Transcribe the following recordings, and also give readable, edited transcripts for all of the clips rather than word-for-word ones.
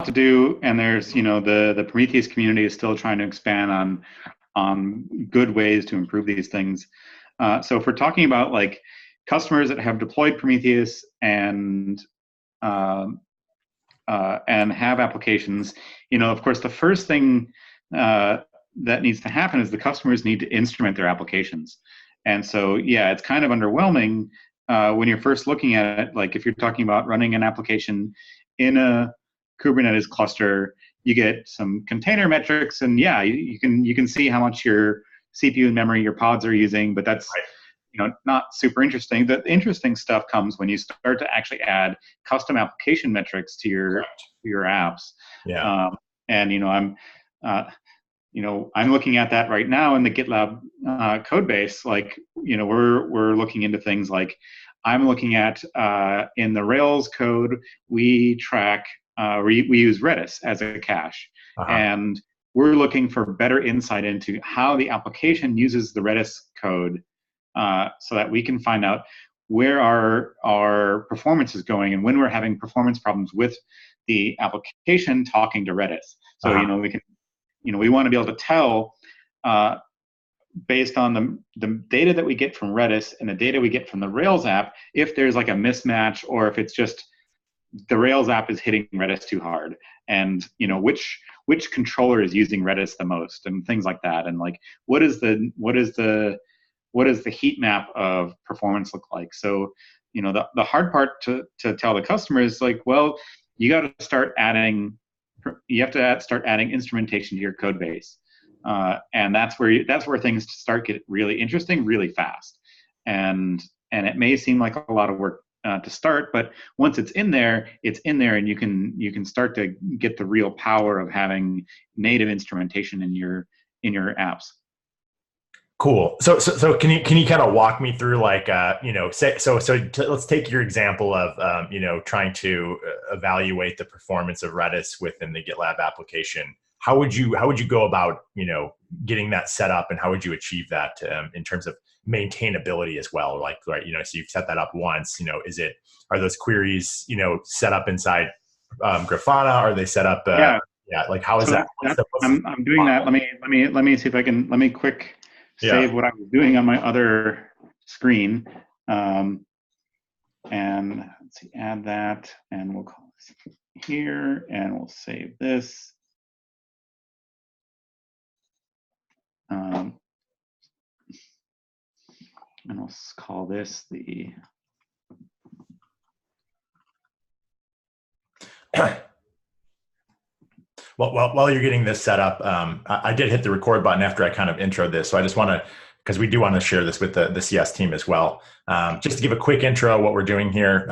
to do, and there's, the Prometheus community is still trying to expand on good ways to improve these things. So if we're talking about like customers that have deployed Prometheus and have applications, of course, the first thing that needs to happen is the customers need to instrument their applications. And so, yeah, it's kind of underwhelming when you're first looking at it. Like if you're talking about running an application in a Kubernetes cluster, you get some container metrics, and yeah, you can see how much your CPU and memory your pods are using, but that's not super interesting. The interesting stuff comes when you start to actually add custom application metrics to your apps. Yeah. And I'm looking at that right now in the GitLab code base. Like, we're looking into things like, I'm looking at in the Rails code, we track, we use Redis as a cache. And we're looking for better insight into how the application uses the Redis code so that we can find out where our performance is going and when we're having performance problems with the application talking to Redis. So, we can, we want to be able to tell based on the data that we get from Redis and the data we get from the Rails app, if there's like a mismatch, or if it's just the Rails app is hitting Redis too hard, and which controller is using Redis the most, and things like that. And like, what does the heat map of performance look like? So, the hard part to tell the customer is like, well, you got to start adding instrumentation to your code base. And that's where things start get really interesting really fast. And it may seem like a lot of work to start, but once it's in there, and you can start to get the real power of having native instrumentation in your apps. Cool. So can you kind of walk me through, like, let's take your example of trying to evaluate the performance of Redis within the GitLab application. How would you go about getting that set up, and how would you achieve that in terms of maintainability as well? Like, right, so you've set that up once. Are those queries set up inside Grafana? Are they set up? Like, how is that? I'm doing that. Let me see if I can. Let me quick save what I was doing on my other screen. And let's see, add that, and we'll call this here, and we'll save this. And we'll call this the Well, while you're getting this set up, I did hit the record button after I kind of introed this. So I just want to, because we do want to share this with the CS team as well. Just to give a quick intro of what we're doing here,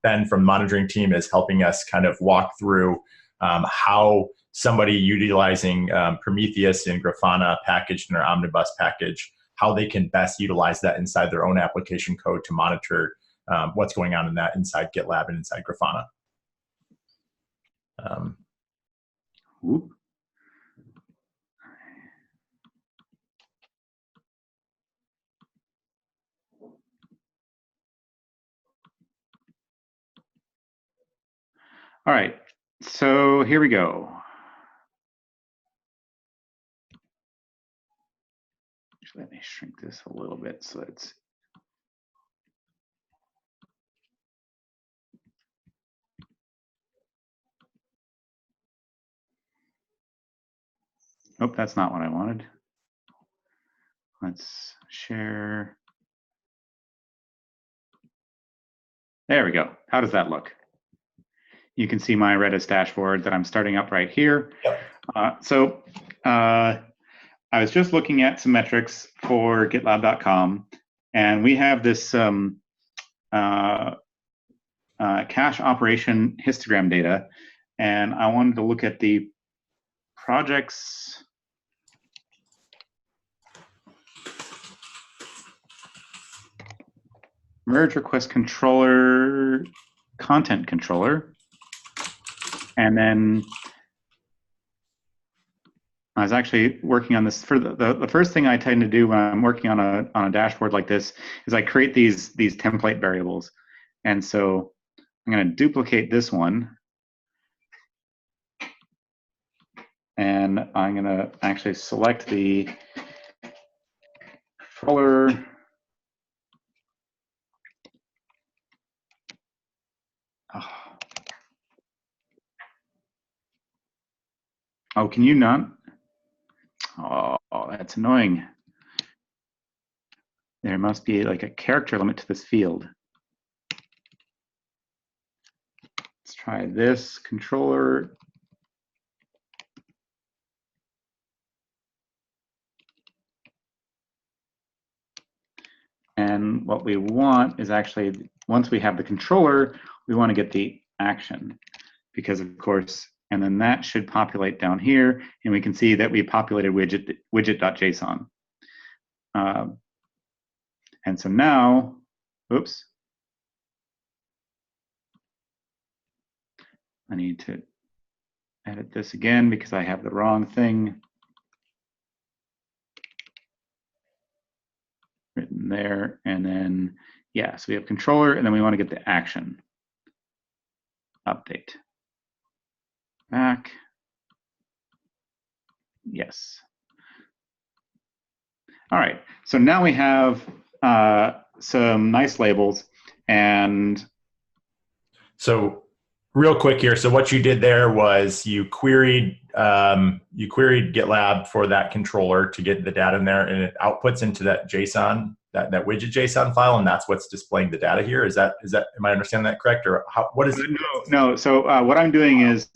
Ben from the monitoring team is helping us kind of walk through how somebody utilizing Prometheus and Grafana packaged in our Omnibus package, how they can best utilize that inside their own application code to monitor what's going on in that inside GitLab and inside Grafana. Whoop. All right, so here we go. Actually, let me shrink this a little bit so it's. Oh, that's not what I wanted. Let's share. There we go. How does that look? You can see my Redis dashboard that I'm starting up right here. So I was just looking at some metrics for GitLab.com, and we have this cache operation histogram data, and I wanted to look at the projects. Merge request controller, content controller, and then I was actually working on this for the first thing I tend to do when I'm working on a dashboard like this is I create these template variables, and so I'm going to duplicate this one, And I'm going to actually select the controller. Oh, can you not? Oh, that's annoying. There must be like a character limit to this field. Let's try this controller. And what we want is actually, once we have the controller, we want to get the action, because of course, and then that should populate down here, and we can see that we populated widget.json. And so now, oops, I need to edit this again because I have the wrong thing written there. And then, yeah, so we have controller, and then we want to get the action. Update. Back. Yes. All right, so now we have some nice labels. And so real quick here, so what you did there was you queried GitLab for that controller to get the data in there, and it outputs into that JSON, that widget JSON file, and that's what's displaying the data here. Is that am I understanding that correct, or what is? No. So what I'm doing is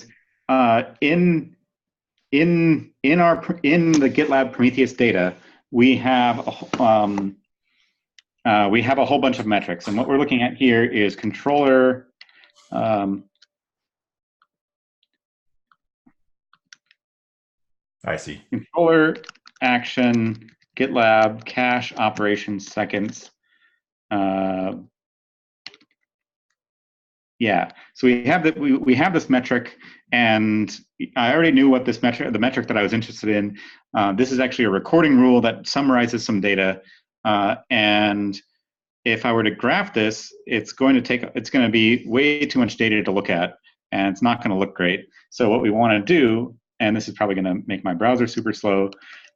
in the GitLab Prometheus data, we have a whole bunch of metrics, and what we're looking at here is controller. I see. Controller, action, GitLab, cache, operations, seconds. Yeah, so we have that. We have this metric, and I already knew what this metric, the metric that I was interested in. This is actually a recording rule that summarizes some data, and if I were to graph this, it's going to be way too much data to look at, and it's not going to look great. So what we want to do, and this is probably going to make my browser super slow,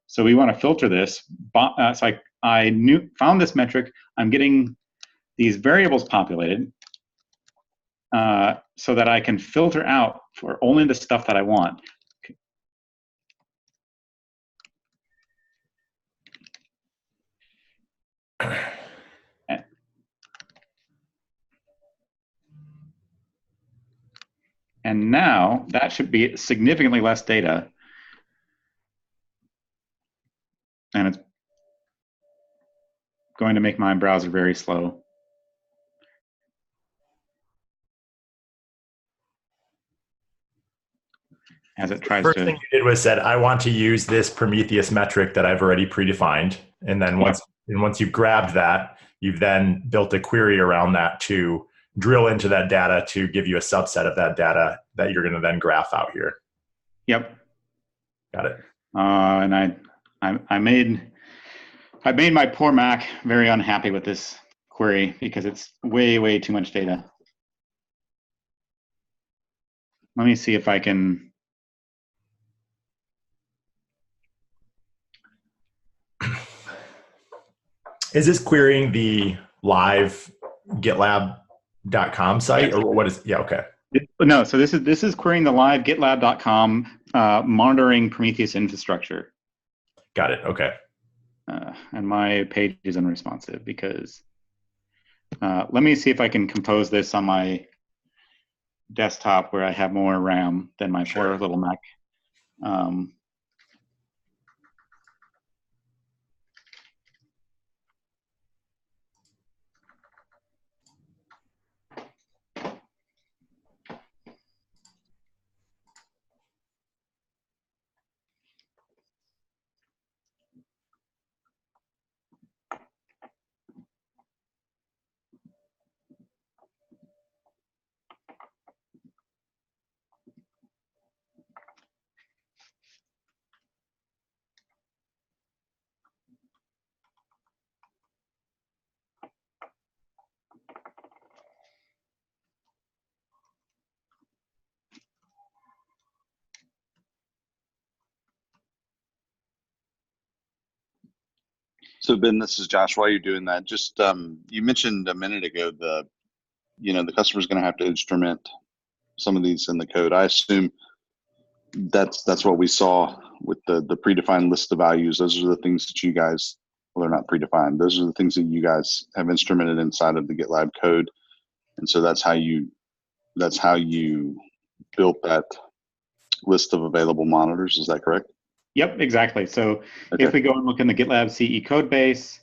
so we want to filter this. So I found this metric. I'm getting these variables populated so that I can filter out for only the stuff that I want. And now that should be significantly less data. And it's going to make my browser very slow as it tries to. The first thing you did was said, I want to use this Prometheus metric that I've already predefined. And then once you've grabbed that, you've then built a query around that to drill into that data to give you a subset of that data that you're going to then graph out here. Yep. Got it. And I made my poor Mac very unhappy with this query because it's way too much data. Let me see if I can. Is this querying the live GitLab.com site, or what is? Yeah, okay. No, so this is querying the live GitLab.com monitoring Prometheus infrastructure. Got it. Okay. And my page is unresponsive because let me see if I can compose this on my desktop where I have more RAM than my poor little Mac. So Ben, this is Josh. While you're doing that, just you mentioned a minute ago the customer's going to have to instrument some of these in the code. I assume that's what we saw with the predefined list of values. Those are the things that you guys, well, they're not predefined. Those are the things that you guys have instrumented inside of the GitLab code, and so that's how you built that list of available monitors. Is that correct? Yep, exactly. So Okay. if we go and look in the GitLab CE code base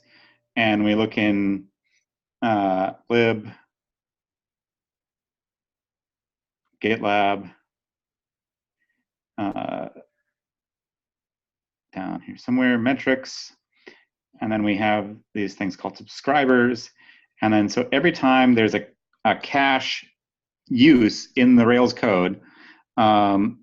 and we look in lib GitLab down here somewhere, metrics, and then we have these things called subscribers. And then so every time there's a cache use in the Rails code, um,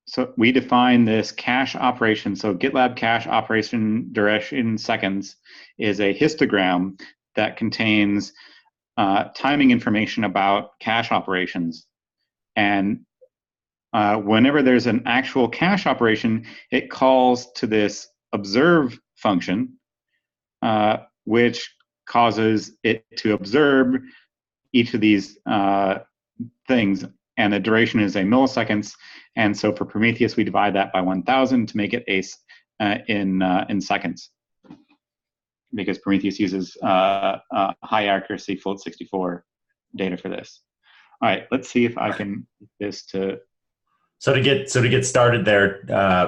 so we define this cache operation. So GitLab cache operation duration seconds is a histogram that contains timing information about cache operations. And whenever there's an actual cache operation, it calls to this observe function, which causes it to observe each of these things, and the duration is a milliseconds. And so for Prometheus, we divide that by 1,000 to make it in seconds, because Prometheus uses high accuracy float 64 data for this. All right, let's see if I can get this to. So to get started there,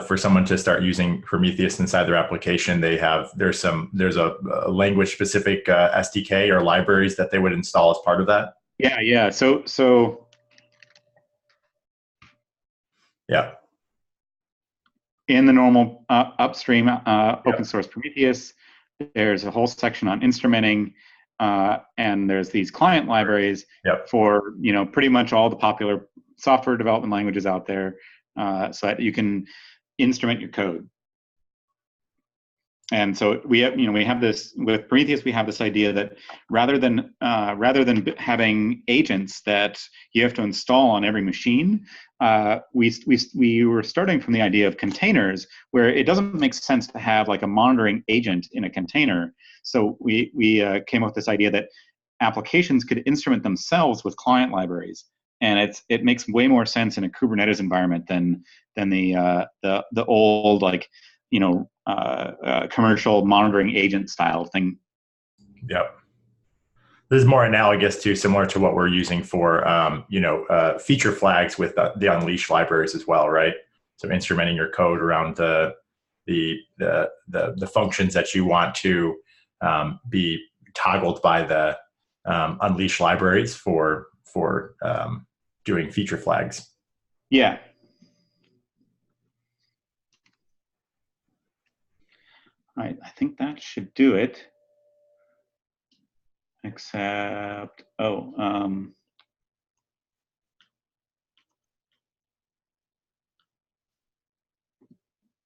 for someone to start using Prometheus inside their application, there's a language specific SDK or libraries that they would install as part of that. Yeah. So yeah. In the normal upstream open source Prometheus, there's a whole section on instrumenting, and there's these client libraries for pretty much all the popular software development languages out there, so that you can instrument your code. And so we have this with Prometheus. We have this idea that rather than having agents that you have to install on every machine, we were starting from the idea of containers, where it doesn't make sense to have like a monitoring agent in a container. So we came up with this idea that applications could instrument themselves with client libraries, and it makes way more sense in a Kubernetes environment than the old commercial monitoring agent style thing. Yep. This is more analogous to similar to what we're using for feature flags with the Unleash libraries as well, right? So instrumenting your code around the functions that you want to be toggled by the Unleash libraries for doing feature flags. Yeah. All right, I think that should do it. Except,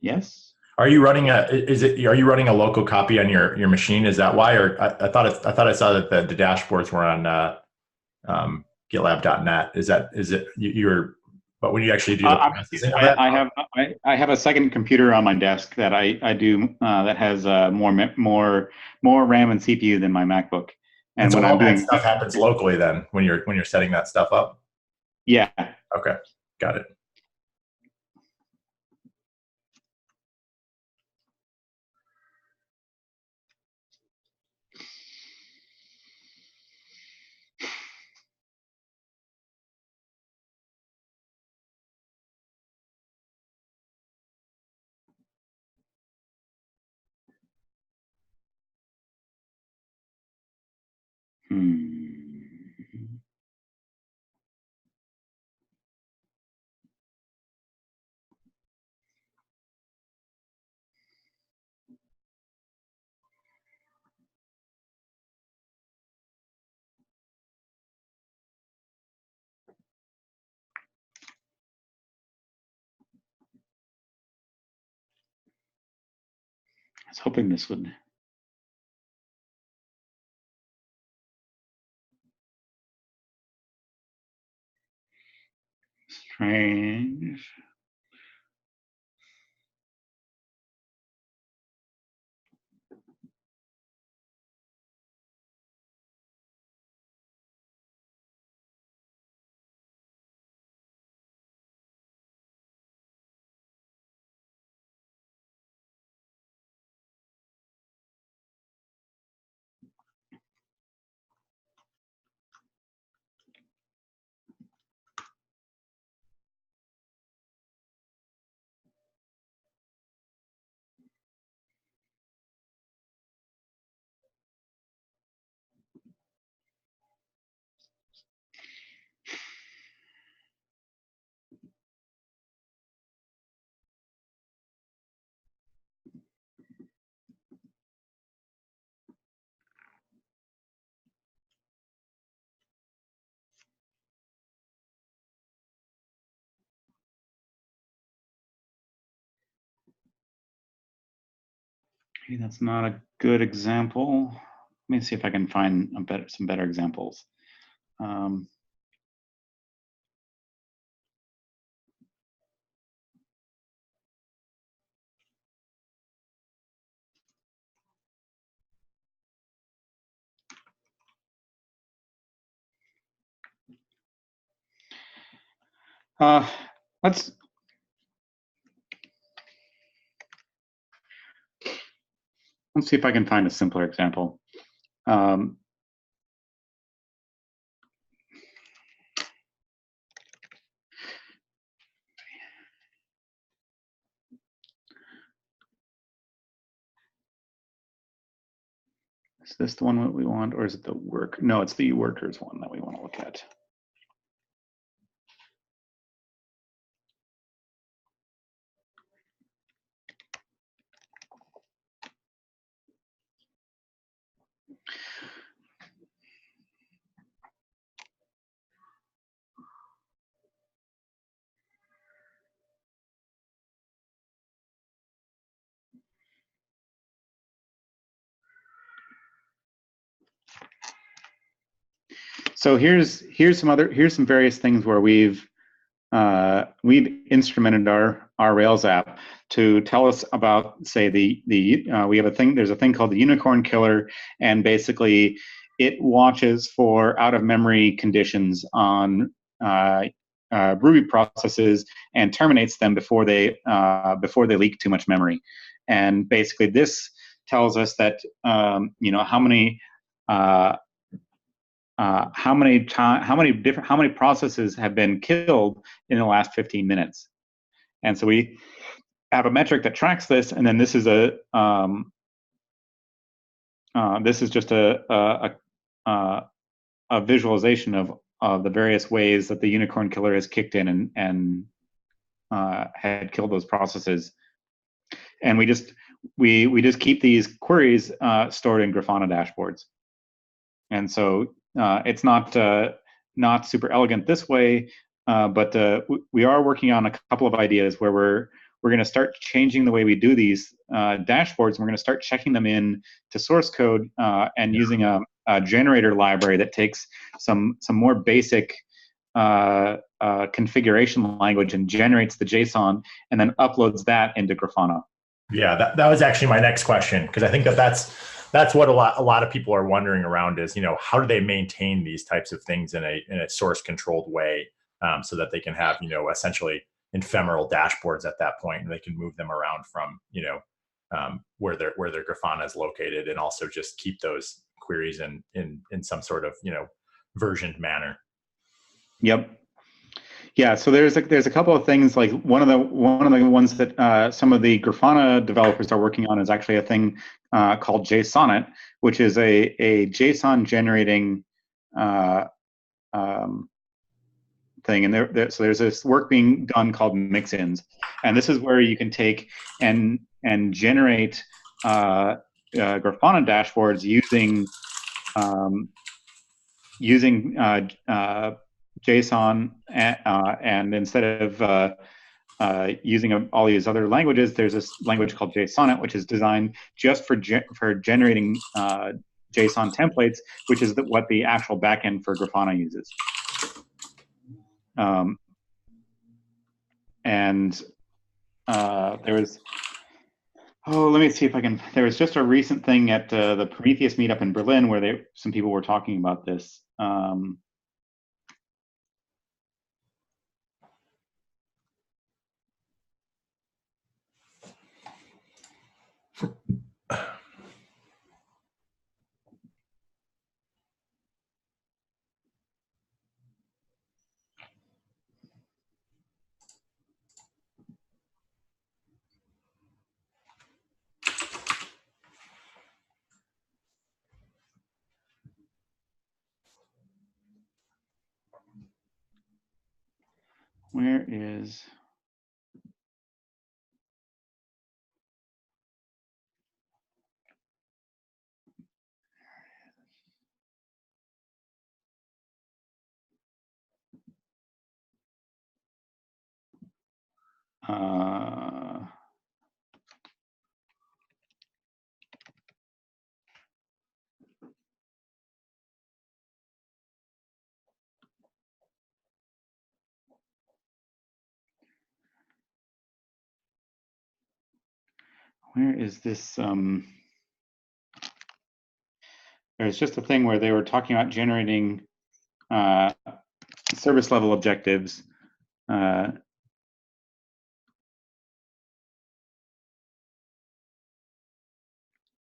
yes. Are you running a local copy on your machine? Is that why? Or I thought I saw that the dashboards were on GitLab.net. Is it you're? But when you actually do the processing of that, I have a second computer on my desk that I do that has more RAM and CPU than my MacBook. And so when all that stuff happens locally, then when you're setting that stuff up. Yeah. Okay, got it. I was hoping this would. Strange. Maybe that's not a good example. Let me see if I can find some better examples. Let's see if I can find a simpler example. Is this the one that we want, or is it the work? No, it's the workers one that we want to look at. So here's some various things where we've instrumented our Rails app to tell us about, say, we have a thing. There's a thing called the unicorn killer, and basically it watches for out of memory conditions on Ruby processes and terminates them before they leak too much memory. And basically this tells us that how many processes have been killed in the last 15 minutes. And so we have a metric that tracks this, and then this is just a visualization of the various ways that the unicorn killer has kicked in and had killed those processes. And we just keep these queries stored in Grafana dashboards. And so it's not super elegant this way, but we are working on a couple of ideas where we're going to start changing the way we do these dashboards, and we're going to start checking them in to source code and using a generator library that takes some more basic configuration language and generates the JSON and then uploads that into Grafana. Yeah, that was actually my next question, because I think that's what a lot of people are wondering around is, how do they maintain these types of things in a source controlled way, so that they can have, essentially ephemeral dashboards at that point, and they can move them around from, where their Grafana is located, and also just keep those queries in some sort of, versioned manner. Yep. Yeah, so there's a couple of things. Like one of the ones that some of the Grafana developers are working on is actually a thing called JSONet, which is a JSON generating thing. And so there's this work being done called mixins, and this is where you can take and generate Grafana dashboards using JSON, and instead of using all these other languages, there's this language called JSONet, which is designed just for generating JSON templates, which is what the actual backend for Grafana uses. And there was, let me see if I can. There was just a recent thing at the Prometheus meetup in Berlin where some people were talking about this. Where is? where is this? There's just a thing where they were talking about generating service level objectives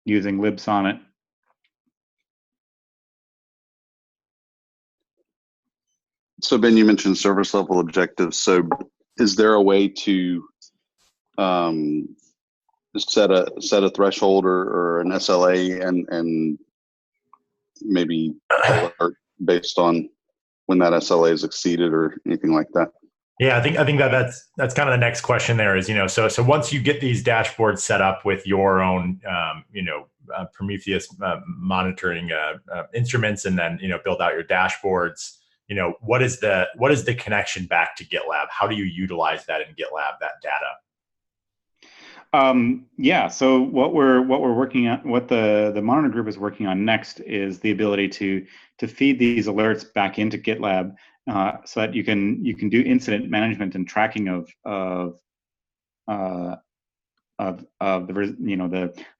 using libsonnet. So Ben, you mentioned service level objectives. So is there a way to set a threshold or an SLA and maybe alert based on when that SLA is exceeded or anything like that? Yeah, I think that's kind of the next question there is, so once you get these dashboards set up with your own, Prometheus monitoring instruments, and then, build out your dashboards, what is the connection back to GitLab? How do you utilize that in GitLab, that data? Yeah, so what we're working on, what the monitor group is working on next is the ability to feed these alerts back into GitLab, so that you can do incident management and tracking of the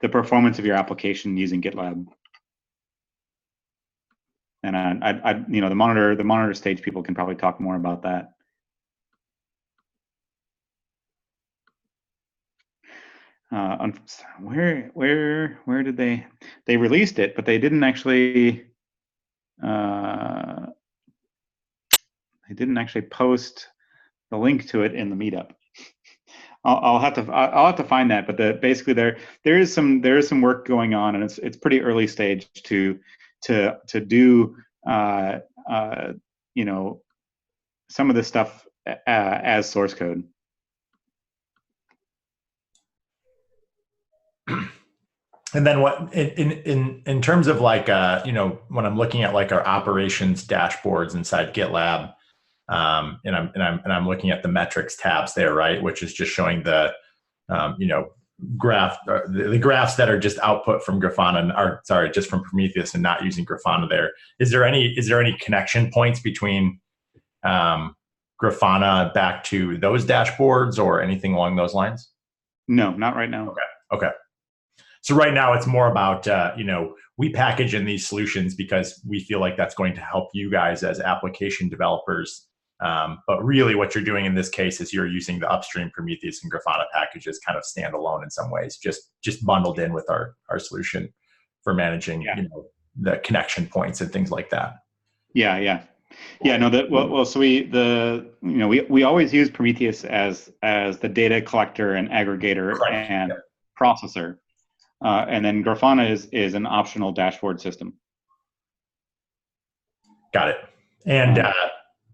the performance of your application using GitLab. And the monitor stage people can probably talk more about that. Where did they released it, but they didn't actually post the link to it in the meetup. I'll have to find that, but basically there is some work going on, and it's pretty early stage to do some of this stuff as source code. And then what in terms of like when I'm looking at like our operations dashboards inside GitLab, and I'm looking at the metrics tabs there, right, which is just showing the graph, the graphs that are just output from Grafana, or sorry, just from Prometheus and not using Grafana there. Is there any connection points between Grafana back to those dashboards or anything along those lines? No, not right now. Okay. So right now it's more about, we package in these solutions because we feel like that's going to help you guys as application developers. But really what you're doing in this case is you're using the upstream Prometheus and Grafana packages kind of standalone in some ways, just bundled in with our solution for managing, the connection points and things like that. Yeah. No, so we always use Prometheus as the data collector and aggregator and processor. And then Grafana is an optional dashboard system. Got it.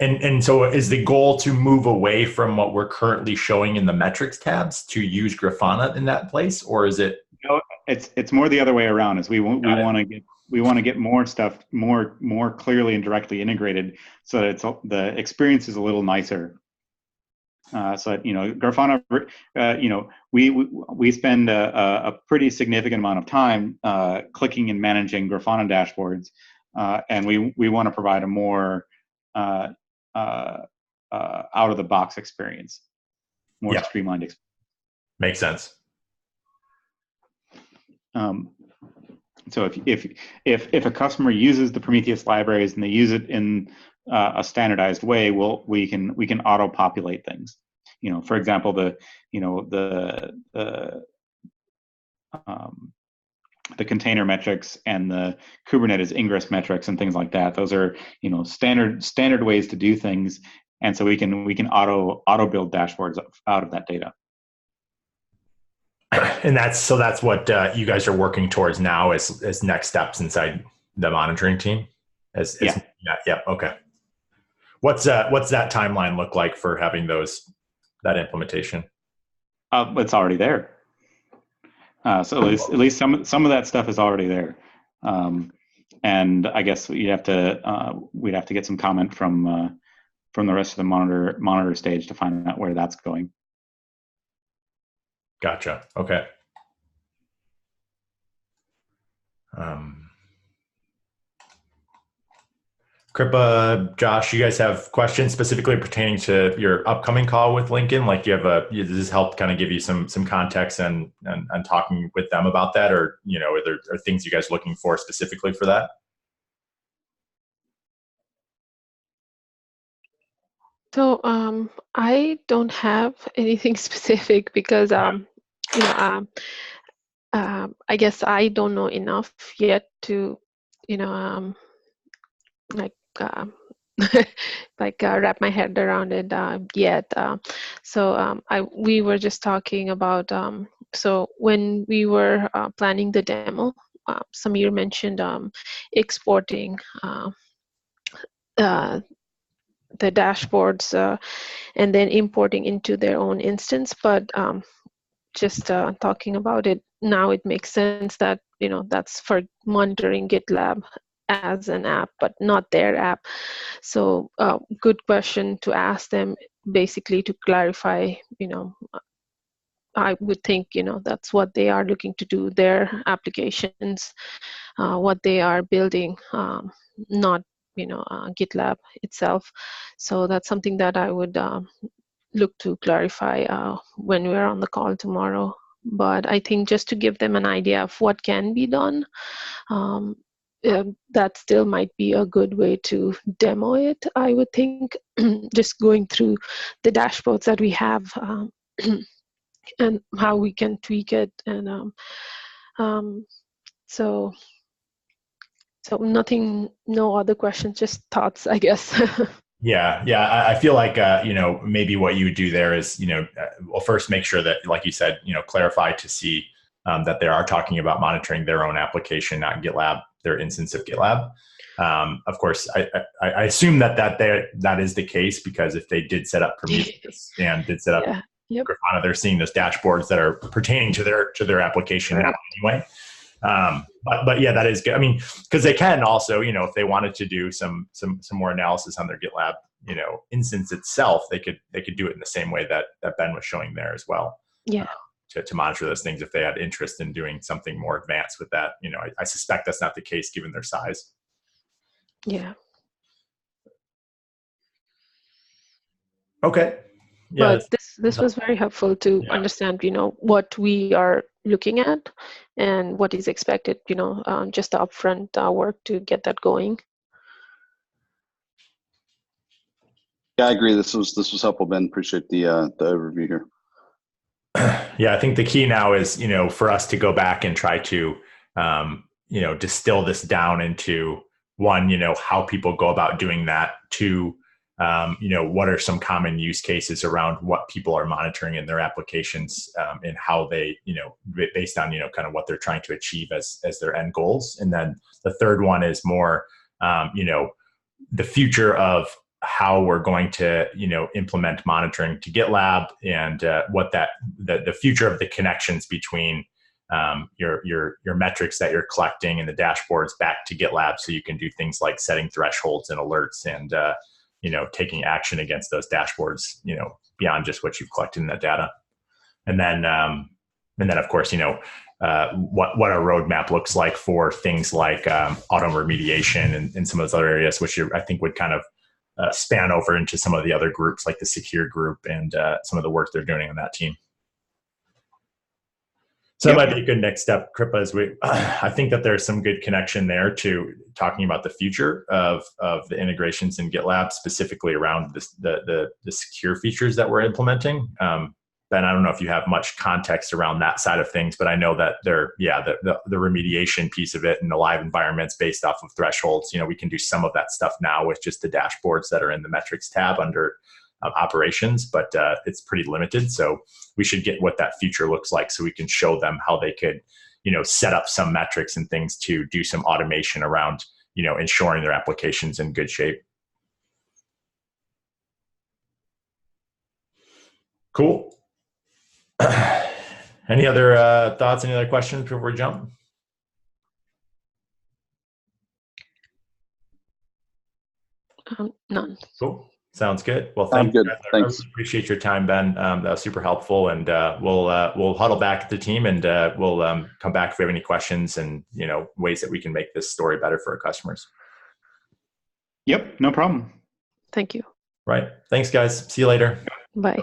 And so is the goal to move away from what we're currently showing in the metrics tabs to use Grafana in that place, or is it? No, it's more the other way around. Is we want to get more stuff more clearly and directly integrated, so that the experience is a little nicer. So Grafana, we spend a pretty significant amount of time clicking and managing Grafana dashboards, and we want to provide a more out of the box experience, more streamlined experience. Makes sense. So if a customer uses the Prometheus libraries and they use it in a standardized way, we can auto populate things. For example, the container metrics and the Kubernetes ingress metrics and things like that. Those are standard ways to do things, and so we can auto build dashboards out of that data. And that's what you guys are working towards now as next steps inside the monitoring team. Okay. What's that timeline look like for having that implementation? It's already there. So at least some of that stuff is already there. And I guess we'd have to get some comment from the rest of the monitor stage to find out where that's going. Gotcha. Okay. Kripa, Josh, you guys have questions specifically pertaining to your upcoming call with Lincoln? Like, does this help kind of give you some context and talking with them about that, or are there things you guys are looking for specifically for that? So I don't have anything specific because you know I guess I don't know enough yet to like wrap my head around it yet. So we were just talking about so when we were planning the demo, Samir mentioned exporting uh, the dashboards and then importing into their own instance. But just talking about it now, it makes sense that that's for monitoring GitLab as an app, but not their app. So good question to ask them, basically to clarify. I would think that's what they are looking to do, their applications, what they are building, not GitLab itself. So that's something that I would look to clarify when we're on the call tomorrow. But I think just to give them an idea of what can be done, um, that still might be a good way to demo it, I would think. Just going through the dashboards that we have and how we can tweak it. And um, so nothing, no other questions, just thoughts, I guess. Yeah, yeah. I feel like maybe what you would do there is well, first make sure that, like you said, clarify to see that they are talking about monitoring their own application, not GitLab, their instance of GitLab. Of course, I assume that is the case, because if they did set up Prometheus and did set up Grafana, they're seeing those dashboards that are pertaining to their application now anyway. But yeah, that is good. I mean, because they can also, if they wanted to do some more analysis on their GitLab, instance itself, they could do it in the same way that Ben was showing there as well. Yeah. To monitor those things if they had interest in doing something more advanced with that. I suspect that's not the case given their size. Yeah. Okay. Yeah, but this was very helpful to understand, what we are looking at and what is expected, just the upfront work to get that going. Yeah, I agree. This was helpful, Ben. Appreciate the overview here. Yeah, I think the key now is, for us to go back and try to, distill this down into one, how people go about doing that. Two, what are some common use cases around what people are monitoring in their applications, and how they, based on, kind of what they're trying to achieve as their end goals. And then the third one is more, the future of how we're going to, implement monitoring to GitLab, and what the future of the connections between your metrics that you're collecting and the dashboards back to GitLab, so you can do things like setting thresholds and alerts and taking action against those dashboards, beyond just what you've collected in that data. And then of course, what our roadmap looks like for things like auto remediation and some of those other areas, which I think would kind of span over into some of the other groups, like the secure group and some of the work they're doing on that team. So that might be a good next step, Kripa, is I think that there's some good connection there to talking about the future of the integrations in GitLab, specifically around the secure features that we're implementing. Ben, I don't know if you have much context around that side of things, but I know that the remediation piece of it and the live environments based off of thresholds, we can do some of that stuff now with just the dashboards that are in the metrics tab under operations, but it's pretty limited. So we should get what that future looks like, so we can show them how they could, set up some metrics and things to do some automation around, ensuring their application's in good shape. Cool. Any other thoughts? Any other questions before we jump? None. Cool. Sounds good. Well, thanks. Good. I Thanks. really appreciate your time, Ben. That was super helpful, and we'll huddle back at the team, and we'll come back if we have any questions and ways that we can make this story better for our customers. Yep, no problem. Thank you. Right. Thanks, guys. See you later. Bye.